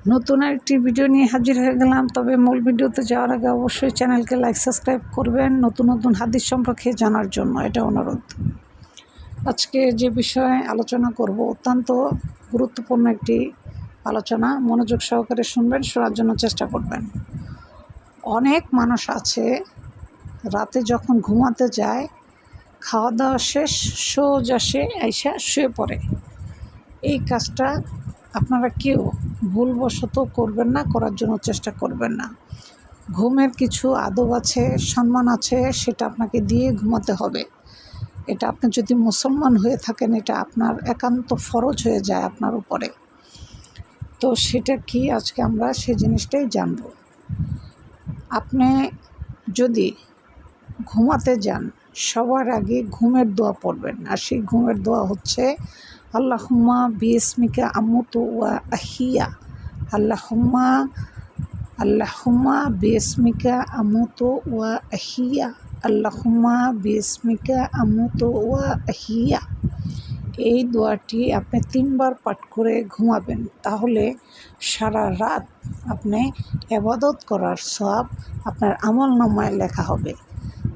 নতুন একটি ভিডিও নিয়ে হাজির হয়ে গেলাম। তবে মূল ভিডিওতে যাওয়ার আগে অবশ্যই চ্যানেলকে লাইক সাবস্ক্রাইব করবেন নতুন নতুন হাদিস সম্পর্কে জানার জন্য, এটা অনুরোধ। আজকে যে বিষয়ে আলোচনা করব অত্যন্ত গুরুত্বপূর্ণ একটি আলোচনা, মনোযোগ সহকারে শুনবেন, শোনার জন্য চেষ্টা করবেন। অনেক মানুষ আছে রাতে যখন ঘুমাতে যায়, খাওয়া দাওয়া শেষ, সোজা সে আইসা শুয়ে পড়ে। এই কাজটা আপনারা কেউ ভুলবশত করবেন না, করার জন্য চেষ্টা করবেন না। ঘুমের কিছু আদব আছে, সম্মান আছে, সেটা আপনাকে দিয়ে ঘুমাতে হবে। এটা আপনি যদি মুসলমান হয়ে থাকেন, এটা আপনার একান্ত ফরজ হয়ে যায় আপনার উপরে। তো সেটা কি, আজকে আমরা সেই জিনিসটাই জানব। আপনি যদি ঘুমাতে যান, সবার আগে ঘুমের দোয়া পড়বেন। আর সেই ঘুমের দোয়া হচ্ছে আল্লাহুম্মা বিইসমিকা আমুতু ওয়া আহিয়া, আল্লাহুম্মা বিইসমিকা আমুতু ওয়া আহিয়া, আল্লাহুম্মা বিইসমিকা আমুতু ওয়া আহিয়া। এই দোয়াটি আপনি 3 বার পাঠ করে ঘুমাবেন। তাহলে সারা রাত আপনি ইবাদত করার সওয়াব আপনার আমলনামায় লেখা হবে।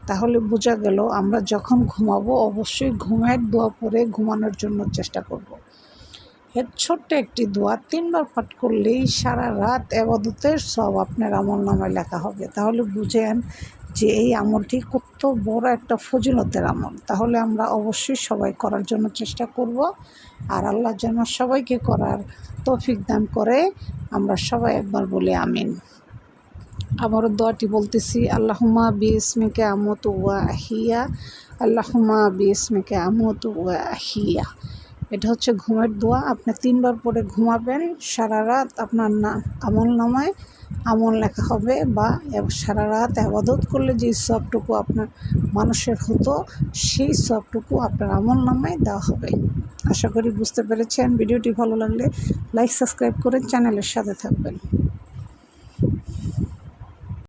তাহলে বোঝা গেল, আমরা যখন ঘুমাবো অবশ্যই ঘুমের দোয়া পড়ে ঘুমানোর জন্য চেষ্টা করব। এর ছোট্ট একটি দোয়া 3 বার পাঠ করলেই সারা রাত ইবাদতের সওয়াব আপনার আমলনামায় লেখা হবে। তাহলে বুঝেন যে এই আমলটি কত বড় একটা ফজিলতের আমল। তাহলে আমরা অবশ্যই সবাই করার জন্য চেষ্টা করব। আর আল্লাহ যেন সবাইকে করার তৌফিক দান করে। আমরা সবাই একবার বলি আমিন। আবারও দোয়াটি বলতেছি, আল্লাহুম্মা বিইসমিকা আমুতু ওয়া আহিয়া, আল্লাহুম্মা বিইসমিকা আমুতু ওয়া আহিয়া। এটা হচ্ছে ঘুমের দোয়া। আপনি 3 বার পরে ঘুমাবেন, সারা রাত আপনার আমলনামায় আমল লেখা হবে। বা সারা রাত ইবাদত করলে যে সওয়াবটুকু আপনার মানুষের হতো, সেই সওয়াবটুকু আপনার আমলনামায় দেওয়া হবে। আশা করি বুঝতে পেরেছেন। ভিডিওটি ভালো লাগলে লাইক সাবস্ক্রাইব করে চ্যানেলের সাথে থাকবেন।